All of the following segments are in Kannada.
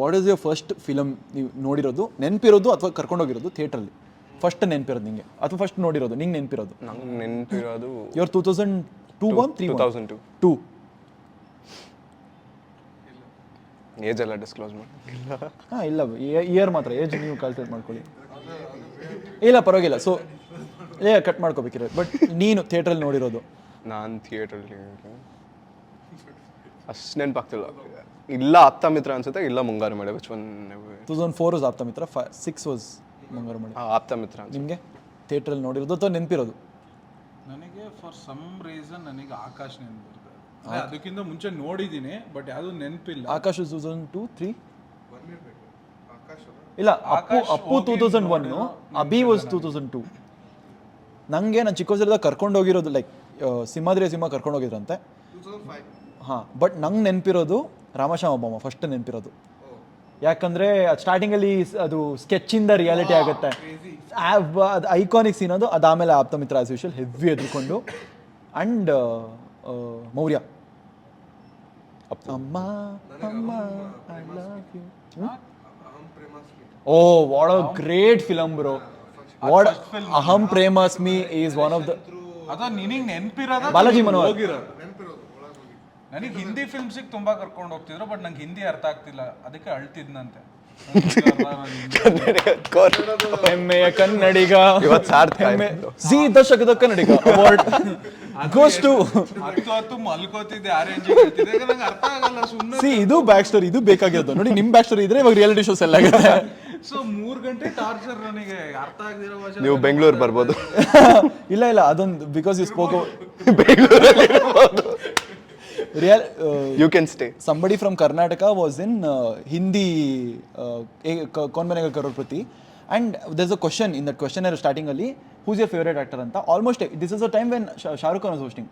What is your first film ನೀವು ನೋಡಿರೋದು ನೆನಪಿರೋದು ಅಥವಾ ಕರ್ಕೊಂಡೋಗಿರೋದು ಥಿಯೇಟ್ರಲ್ಲಿ ಫಸ್ಟ್ ನೆನಪಿರೋದು ನಿಂಗೆ ಅಥವಾ ಫಸ್ಟ್ ನೋಡಿರೋದು ನಿಂಗೆ ನೆನಪಿರೋದು? ನಂಗೆ ನೆನಪಿರೋದು ಇವ್ರು 2002 2002 2 ಏಜ್ ಎಲ್ಲ ಡಿಸ್ಕ್ಲೋಸ್ ಮಾಡಿ ಹಾಂ ಇಲ್ಲ ಇಯರ್ ಮಾತ್ರ ಏಜ್ ನೀವು ಕ್ಯಾಲ್ಕುಲೇಟ್ ಮಾಡ್ಕೊಳ್ಳಿ. ಇಲ್ಲ ಪರವಾಗಿಲ್ಲ. So cut ಮಾಡ್ಕೋಬೇಕಿರೋದು. ಬಟ್ ನೀನು ಥಿಯೇಟ್ರಲ್ಲಿ ನೋಡಿರೋದು? ನಾನು ಥಿಯೇಟ್ರಲ್ಲಿ ಅಷ್ಟು ನೆನಪಾಗ್ತಿಲ್ಲ. ಇಲ್ಲ ಆಪ್ತ ಮಿತ್ರ ಅನ್ಸುತ್ತೆ, ಇಲ್ಲ ಮುಂಗಾರು ಮಳೆ. Which one? 2004 ವಾಸ್ ಆಪ್ತ ಮಿತ್ರ, 6 ವಾಸ್ ಮುಂಗಾರು ಮಳೆ. ಆಪ್ತ ಮಿತ್ರ ನಿಮಗೆ ಥಿಯೇಟ್ರಲ್ಲಿ ನೋಡಿರೋದು ಅಥವಾ ನೆನಪಿರೋದು? ನನಗೆ ಫಾರ್ ಸಮ್ ರೀಸನ್ ನನಗೆ ಆಕಾಶ್ ನೆನಪು ಬರ್ತದೆ. ಅದಕ್ಕಿಂತ ಮುಂಚೆ ನೋಡಿದ್ದೀನಿ ಬಟ್ ಯಾವುದು ನೆನಪಿಲ್ಲ. ಆಕಾಶ್ 2002 3 ಇಲ್ಲ, ಅಪ್ಪು 2001, ಅಭಿ ವಾಸ್ 2002. ನನಗೆ ನಾನು ಚಿಕ್ಕ ವಯಸ್ಸಲ್ಲಿ ಕರ್ಕೊಂಡು ಹೋಗಿರೋದು ಲೈಕ್ ಸಿಂಹಾದ್ರಿ ಸಿಂಹ ಕರ್ಕೊಂಡು ಹೋಗಿದ್ರಂತೆ. ಹಾಂ, ಬಟ್ ನಂಗೆ ನೆನಪಿರೋದು ರಾಮಶ್ಯಾಮ ಬೊಮ್ಮ ಫಸ್ಟ್ ನೆನಪಿರೋದು. ಯಾಕಂದರೆ ಅದು ಸ್ಟಾರ್ಟಿಂಗಲ್ಲಿ ಅದು ಸ್ಕೆಚ್ಚಿಂದ ರಿಯಾಲಿಟಿ ಆಗುತ್ತೆ. ಅದು ಐಕಾನಿಕ್ ಸೀನ್ ಅದು. ಅದಾದಮೇಲೆ Aaptha Mitra as usual heavy ಎದ್ಕೊಂಡು ಆ್ಯಂಡ್ ಮೌರ್ಯ ಅಮ್ಮ ಅಮ್ಮ I love you. Oh what a great film bro. What Aham Premasmi is one of the. ಅಥವಾ ನಿನಗೆ ನೆನಪಿರೋದ ಬಾಲಾಜಿ ಮನೋಹರ್. ನನಗೆ ಹಿಂದಿ ಫಿಲ್ಮ್ಸಿಗೆ ತುಂಬಾ ಕರ್ಕೊಂಡು ಹೋಗ್ತಿದ್ರು ಬಟ್ ನಂಗೆ ಹಿಂದಿ ಅರ್ಥ ಆಗ್ತಿಲ್ಲ, ಅದಕ್ಕೆ ಅಳ್ತಿದ್ನಂತೆ. ಹೆಮ್ಮೆಯ ಕನ್ನಡಿಗ, ಇವತ್ತು ಸಾರ್ಥಕ ಜಿ ದಶಕದ ಕನ್ನಡಿಗ ಅವಾರ್ಡ್ ಗೋಸ್ ಟು. ಹತ್ತು ಮಲ್ಕೋತಿದ್ದೆ, ಆ ರೇಂಜಿಗೆ ಹೇಳ್ತಿದ್ದೆ. ನಂಗೆ ಅರ್ಥ ಆಗಲ್ಲ ಸುಮ್ಮನೆ. ಸಿ ಇದು ಬ್ಯಾಕ್ ಸ್ಟೋರಿ, ಇದು ಬೇಕಾಗಿರೋದು ನೋಡಿ. ನಿಮ್ ಬ್ಯಾಕ್ ಸ್ಟೋರಿ ಇದ್ರೆ ಇವಾಗ ರಿಯಾಲಿಟಿ ಶೋಸ್ ಎಲ್ಲ ಆಗುತ್ತೆ. ಸೊ 3 ಗಂಟೆ ಟಾರ್ಚರ್ ನನಗೆ ಅರ್ಥ ಆಗದಿರೋ ಭಾಷೆ. ನೀವು ಬೆಂಗಳೂರು ಬರ್ಬೋದು. ಇಲ್ಲ ಇಲ್ಲ, ಅದೊಂದು ಬಿಕಾಸ್ ಯು ಸ್ಪೋಕ್ ಬೆಂಗಳೂರಲ್ಲಿ real you can stay. somebody from Karnataka was in Hindi kaun banega crorepati, and there's a question in that questionnaire starting ali, who's your favorite actor anta. Almost this is a time when Shah Rukh Khan was hosting.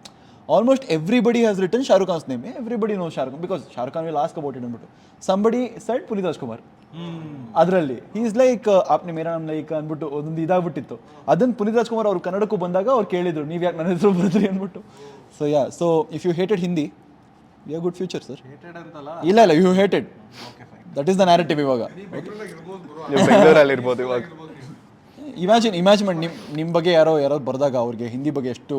Almost everybody has written Shah Rukh Khan's name. Everybody knows Shah Rukh Khan because Shah Rukh Khan will ask about it anbuttu. Somebody said Pulit Rajkumar. ಅದರಲ್ಲಿ he is like apne mera naam like ಅಂದ್ಬಿಟ್ಟು ಒಂದು ಇದಾಗ್ಬಿಟ್ಟಿತ್ತು. ಅದನ್ನ ಪುನೀತ್ ರಾಜ್ಕುಮಾರ್ ಅವ್ರು ಕನ್ನಡಕ್ಕೂ ಬಂದಾಗ ಅವ್ರು ಕೇಳಿದ್ರು, ನೀವು ಯಾಕೆ ನನ್ನ ಹೆಸರು ಬರೆದ್ರಿ ಅಂದ್ಬಿಟ್ಟು. So yeah, so if you hated Hindi, you have good future sir. Hated ಅಂತಲ್ಲ, ಇಲ್ಲ ಇಲ್ಲ, you hated. That is the narrative ಇವಾಗ. ನೀವು ಬೆಂಗಳೂರಲ್ಲಿ ಇರ್ಬೋದು ಇವಾಗ. ಇಮ್ಯಾಜಿನ್ ಮಾಡಿ ನಿಮ್ಮ ಬಗ್ಗೆ ಯಾರೋ ಬರೆದಾಗ ಅವ್ರಿಗೆ ಹಿಂದಿ ಬಗ್ಗೆ ಎಷ್ಟು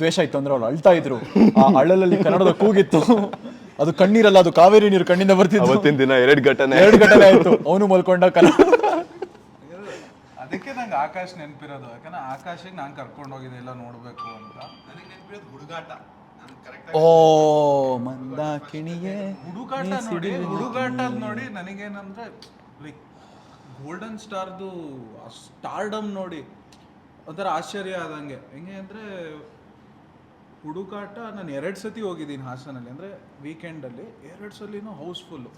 ದ್ವೇಷ ಇತ್ತು ಅಂದ್ರೆ ಅವ್ರು ಅಳ್ತಾ ಇದ್ರು. ಆ ಅಳಲಲ್ಲಿ ಕನ್ನಡದ ಕೂಗಿತ್ತು. ಅದು ಕಣ್ಣೀರಲ್ಲ, ಅದು ಕಾವೇರಿ ನೀರು ಕಣ್ಣಿಂದ ಬರ್ತಿತ್ತು. ಅವತ್ತಿನ ದಿನ 2 ಘಟನೆ ಆಯ್ತು. ಅವನು ಮಲ್ಕೊಂಡ ಕನ್ನಡ. ಅದಕ್ಕೆ ನಂಗೆ ಆಕಾಶ್ ನೆನಪಿರೋದು. ಯಾಕಂದ್ರೆ ಆಕಾಶಿಗೆ ನಾನು ಕರ್ಕೊಂಡು ಹೋಗಿದ್ದೆ ಎಲ್ಲ ನೋಡ್ಬೇಕು ಅಂತ. ನನಗೆ ನೆನಪಿರೋದು ಹುಡುಗಾಟ. ಓ ಮಂದಾಕಿಣಿಯೇ ಹುಡುಗಾಟ ನೋಡಿ ನನಗೇನಂದ್ರೆ ಲೈಕ್ ಗೋಲ್ಡನ್ ಸ್ಟಾರ್ದು ಸ್ಟಾರ್ಡಮ್ ನೋಡಿ ಒಂಥರ ಆಶ್ಚರ್ಯ ಆದಂಗೆ. ಹೆಂಗೆ ಅಂದರೆ ಹುಡುಕಾಟ ನಾನು 2 ಸತಿ ಹೋಗಿದ್ದೀನಿ ಹಾಸನಲ್ಲಿ. ಅಂದರೆ ವೀಕೆಂಡಲ್ಲಿ 2 ಸಲಿನೂ ಹೌಸ್ಫುಲ್ಲು.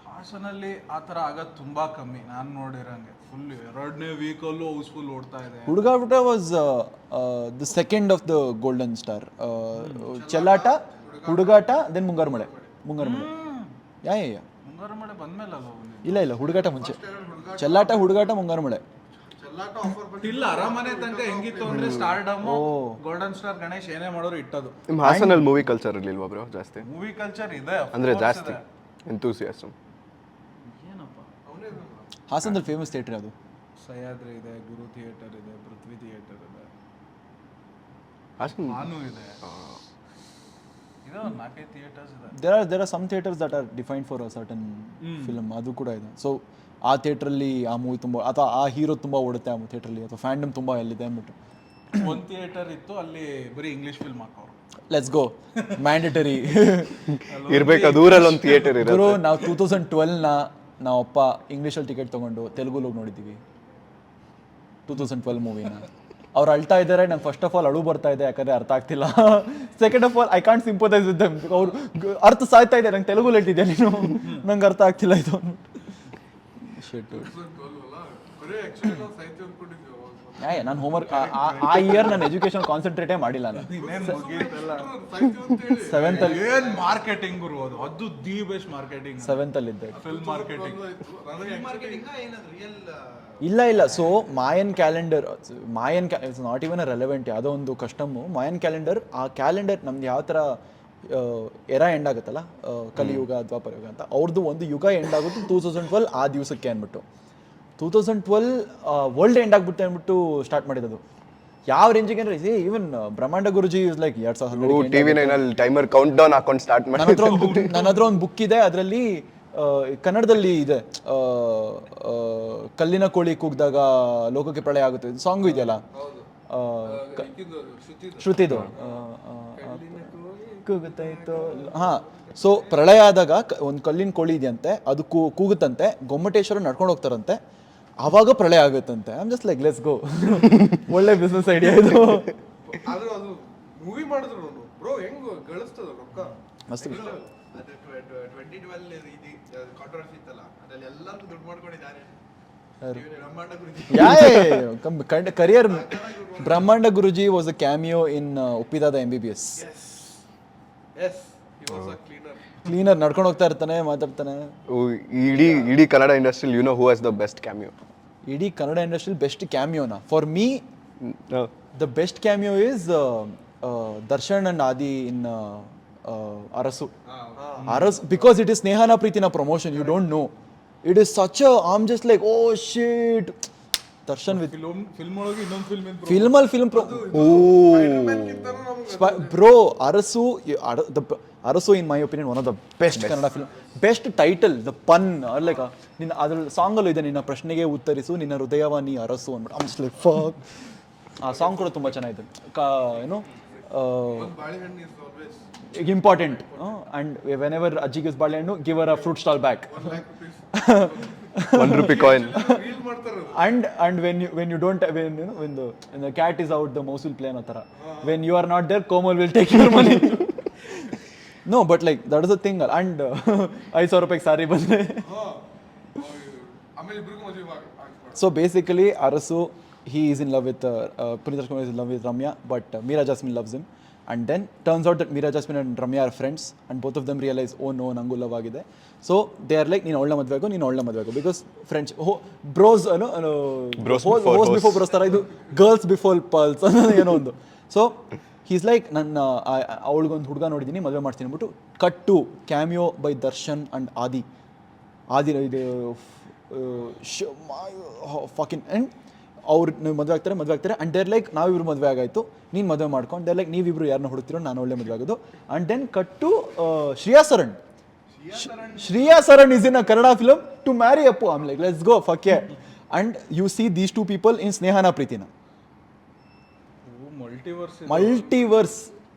ಹಾಸನಲ್ಲಿ ಆ ಥರ ಆಗೋದು ತುಂಬ ಕಮ್ಮಿ ನಾನು ನೋಡಿರೋಂಗೆ. ಫುಲ್ 2ನೇ ವೀಕಲ್ಲೂ ಹೌಸ್ಫುಲ್ ಓಡ್ತಾ ಇದೆ. Hudugata was the second of the golden star. Chellata, Hudugata, then ಮುಂಗಾರು ಮಳೆ. ಯಾ ಮುಂಗಾರು ಮಳೆ ಬಂದ್ಮೇಲೆ ಇಲ್ಲ ಇಲ್ಲ, ಹುಡುಗಾಟ ಮುಂಚೆ. ಚೆಲ್ಲಾಟ, ಹುಡುಗಾಟ, ಮುಂಗಾರು ಮಳೆ. ಇಲ್ಲ ಅರಮನೆ ತನಕ ಹೆಂಗಿತ್ತು ಅಂದ್ರೆ ಸ್ಟಾರ್ಡಮ್, ಗೋಲ್ಡನ್ ಸ್ಟಾರ್, ಗಣೇಶ್ ಏನೇ ಮಾಡೋರು ಇಟ್ಟದು. ನಿಮ್ಮ ಹಾಸನಲ್ಲಿ ಮೂವಿ ಕಲ್ಚರ್ ಇರ್ಲಿಲ್ವಾ ಬ್ರೋ ಜಾಸ್ತಿ? ಮೂವಿ ಕಲ್ಚರ್ ಇದೆ ಅಂದ್ರೆ ಜಾಸ್ತಿ ಎಂತೂಸಿಯಾಸಮ್. ಏನಪ್ಪ ಹಾಸನದಲ್ಲಿ ಫೇಮಸ್ ಥಿಯೇಟರ್ ಅದು ಸಹ್ಯಾದ್ರಿ ಇದೆ, ಗುರು ಥಿಯೇಟರ್ ಇದೆ, ಪೃಥ್ವಿ ಥಿಯೇಟರ್ ಇದೆ, ಹಾಸನ್ ಭಾನು ಇದೆ. ಇದು 4 ಥಿಯೇಟರ್ಸ್ ಇದೆ. there are some theaters that are defined for a certain film. ಅದು ಕೂಡ ಇದೆ. ಸೊ ಆ ಥಿಯೇಟ್ರಲ್ಲಿ ಆ ಮೂವಿ ತುಂಬ ಅಥವಾ ಆ ಹೀರೋ ತುಂಬ ಓಡುತ್ತೆ ಆ ಥಿಯೇಟ್ರಲ್ಲಿ, ಅಥವಾ ಫ್ಯಾಂಡಮ್ ತುಂಬ ಎಲ್ಲಿದೆ ಅಂದ್ಬಿಟ್ಟು. ಒಂದು ಥಿಯೇಟರ್ ಇತ್ತು, ಅಲ್ಲಿ ಬರೀ ಇಂಗ್ಲಿಷ್ ಫಿಲ್ಮ್ ಹಾಕೋರು. ಲೆಟ್ಸ್ ಗೋ, ಮ್ಯಾಂಡೇಟರಿ ಇರ್ಬೇಕು. ದೂರಲ್ಲಿ ಒಂದು ಥಿಯೇಟರ್ ಇದೆ. ನಾವು 2012ನ ನಾವಪ್ಪ ಇಂಗ್ಲೀಷಲ್ಲಿ ಟಿಕೆಟ್ ತೊಗೊಂಡು ತೆಲುಗುಲಿ ಹೋಗಿ ನೋಡಿದ್ದೀವಿ 2012 ಮೂವಿನ. ಅವ್ರು ಅಳ್ತಾ ಇದ್ದಾರೆ, ನಂಗೆ ಫಸ್ಟ್ ಆಫ್ ಆಲ್ ಅಳು ಬರ್ತಾ ಇದೆ ಯಾಕಂದರೆ ಅರ್ಥ ಆಗ್ತಿಲ್ಲ. Second of all I can't sympathise with them. ಅವ್ರು ಅರ್ಥ ಸಾಯ್ತಾ ಇದೆ, ನಂಗೆ ತೆಲುಗುಲಿ ಹೇಳ್ತಿದ್ದೆ ನೀನು, ನಂಗೆ ಅರ್ಥ ಆಗ್ತಿಲ್ಲ ಇದು. ನಾನು ಹೋಮ್ವರ್ಕ್ ಆ ಇಯರ್ ನನ್ನ ಎಜುಕೇಶನ್ ಕಾನ್ಸಂಟ್ರೇಟೇ ಮಾಡಿಲ್ಲ. ನಾನು 7th ಅಲ್ಲಿ ಏನ್ ಮಾರ್ಕೆಟಿಂಗ್ ಇರೋದು, ಅದು ದಿ ಬೆಸ್ಟ್ ಮಾರ್ಕೆಟಿಂಗ್. 7th ಅಲ್ಲಿ ಇದ್ದೆ. ಫಿಲ್ಮ್ ಮಾರ್ಕೆಟಿಂಗ್ ಇಲ್ಲ ಇಲ್ಲ. So Mayan calendar, it's not even a relevant. ಯಾವುದೋ ಒಂದು ಕಸ್ಟಮು ಮಾಯನ್ ಕ್ಯಾಲೆಂಡರ್. ಆ ಕ್ಯಾಲೆಂಡರ್ ನಮ್ದು ಯಾವ ಥರ ಎರಾ ಎಂಡ್ ಆಗುತ್ತಲ್ಲ, ಕಲಿಯುಗ ದ್ವಾಪರ ಯುಗ ಅಂತ, ಅವ್ರದ್ದು ಒಂದು ಯುಗ ಎಂಡ್ ಆಗುತ್ತೆ 2012 ಆ ದಿವಸಕ್ಕೆ ಅಂದ್ಬಿಟ್ಟು. 2012 ವರ್ಲ್ಡ್ ಎಂಡ್ ಆಗ್ಬಿಟ್ಟು ಅಂದ್ಬಿಟ್ಟು ಸ್ಟಾರ್ಟ್ ಮಾಡಿರೋದು. ಯಾವ ರೇಂಜಿಗೆ ಅಂದರೆ even Brahmanda Guruji is like 2012 TV ನೈನಲ್ಲಿ ಟೈಮರ್ ಕೌಂಟ್ ಡೌನ್ ಹಾಕೊಂಡು ಸ್ಟಾರ್ಟ್ ಮಾಡಿ. ನನ್ನ ಹತ್ರ ಒಂದು ಬುಕ್ ಇದೆ, ಅದರಲ್ಲಿ ಕನ್ನಡದಲ್ಲಿ ಇದೆ, ಕಲ್ಲಿನ ಕೋಳಿ ಕೂಗಿದಾಗ ಲೋಕಕ್ಕೆ ಪ್ರಳಯ ಆಗುತ್ತೆ ಸಾಂಗು ಇದೆಯಲ್ಲ, ಶ್ರುತಿದು ಕೂಗುತ್ತಾಯಿತು. ಹಾಂ, ಸೊ ಪ್ರಳಯ ಆದಾಗ ಒಂದು ಕಲ್ಲಿನ ಕೋಳಿ ಇದೆಯಂತೆ, ಅದು ಕೂಗುತ್ತಂತೆ, ಗೊಮ್ಮಟೇಶ್ವರ ನಡ್ಕೊಂಡು ಹೋಗ್ತಾರಂತೆ, ಆವಾಗ ಪ್ರಳಯ ಆಗುತ್ತಂತೆ. I am just like let's go. ಒಳ್ಳೆ ಬಿಸ್ನೆಸ್ ಐಡಿಯಾ ಇದು. ಆದ್ರೂ ಅದು ಮೂವಿ ಮಾಡಿದ್ರು ಬ್ರೋ ಹೆಂಗ್ ಗಳಿಸ್ತದ ರೊಕ್ಕ ಮಸ್ತ್. ಅದು 2012 ಇದು ಕಾಂಟ್ರವರ್ಸಿ ಇತ್ತಲ್ಲ, ಅದ್ರಲ್ಲಿ ಎಲ್ಲರೂ ದುಡ್ಡು ಮಾಡ್ಕೊಂಡಿದ್ದಾರೆ. ಬ್ರಹ್ಮಾಂಡ Guruji career Brahmanda Guruji was a cameo in Uppidada MBBS. Yes he was a cleaner, ನಡ್ಕೊಂಡು ಹೋಗ್ತಾ ಇರ್ತಾನೆ, ಮಾತಾಡ್ತಾನೆ. ಇಡೀ ಕನ್ನಡ ಇಂಡಸ್ಟ್ರಿಲ್ you know who has the best cameo? ಇಡೀ ಕನ್ನಡ ಇಂಡಸ್ಟ್ರಿಯಲ್ಲಿ ಬೆಸ್ಟ್ ಕ್ಯಾಮಿಯೋನಾ? For me the best cameo is Darshan and Aadi in Arasu. Because it is Snehana Preethina promotion, you don't know. It is such I am just like oh shit. Darshan with film ಒಳಗೆ ಇನ್ನೊಂದು film bro. Arasu in my opinion one of the best Kannada film. Best title, the pun, like ನಿನ್ನ ಅದ್ರಲ್ಲಿ ಸಾಂಗಲ್ಲೂ ಇದೆ, ನಿನ್ನ ಪ್ರಶ್ನೆಗೆ ಉತ್ತರಿಸು, ನಿನ್ನ ಹೃದಯವ ನೀ ಅರಸು ಅಂದ್ಬಿಟ್ಟು. I'm just like fuck. ಆ ಸಾಂಗ್ ಕೂಡ ತುಂಬ ಚೆನ್ನಾಗಿದೆ. ಏನು ಬಾಳೆಹಣ್ಣು is always important. And when ever ಅಜ್ಜಿ ಗಿವ್ಸ್ ಬಾಳೆಹಣ್ಣು, ಗಿವ್ ಅವರ್ ಅ fruit stall back. ₹1 coin. Reel ಮಾಡ್ತಾರೆ. And when you don't, when the cat is out, the mouse will play ಅನ್ನೋ ಥರ. When you are not there, Komal will take your money. No, but like that is the thing. And 5,000 ರೂಪಾಯಿಗೆ ಸಾರಿ ಬಂದರೆ. ಆಮೇಲೆ ಇಬ್ರಿಗೂ ಮದುವೆ ಆಗ್ತಾರೆ. So basically, Arasu, he is in love with Punit Rajkumar is in love with Ramya, but Meera Jasmine loves him. And then turns out that Meera Jasmine and Ramya are friends, and both of them realize, oh no, nangu love agide. So they are like, ನೀನು ಅವಳನ್ನ ಮದುವೆ ಆಗು, ನೀನು ಅವಳನ್ನ ಮದುವೆ ಆಗು, because friends bros hose before bros ಥರ, ಇದು ಗರ್ಲ್ಸ್ ಬಿಫೋರ್ ಪರ್ಲ್ಸ್ ಅನ್ನೋದು ಏನೋ ಒಂದು. ಸೊ ಹೀಸ್ ಲೈಕ್, ನನ್ನ ಅವಳಿಗೊಂದು ಹುಡುಗ ನೋಡಿದ್ದೀನಿ, ಮದುವೆ ಮಾಡ್ತೀನಿ ಅಂದ್ಬಿಟ್ಟು. Cut to cameo by Darshan and Aadi ಇದು ಫಕಿನ್. ಆ್ಯಂಡ್ ಅವ್ರು ಮದುವೆ ಆಗ್ತಾರೆ ಆ್ಯಂಡ್ ದೇರ್ ಲೈಕ್, ನಾವಿಬ್ರು ಮದುವೆ ಆಗಾಯಿತು, ನೀನು ಮದುವೆ ಮಾಡ್ಕೊಂಡು. ದೇರ್ ಲೈಕ್, ನೀವಿಬ್ರು ಯಾರನ್ನ ಹುಡುಕ್ತಿರೋ, ನಾನು ಒಳ್ಳೆ ಮದುವೆ ಆಗೋದು. And then cut to Shreya Saran is in a Kannada film to marry Appu. I'm like, let's go, fuck yeah. And you see these two people in Snehana Preetina. Multiverse.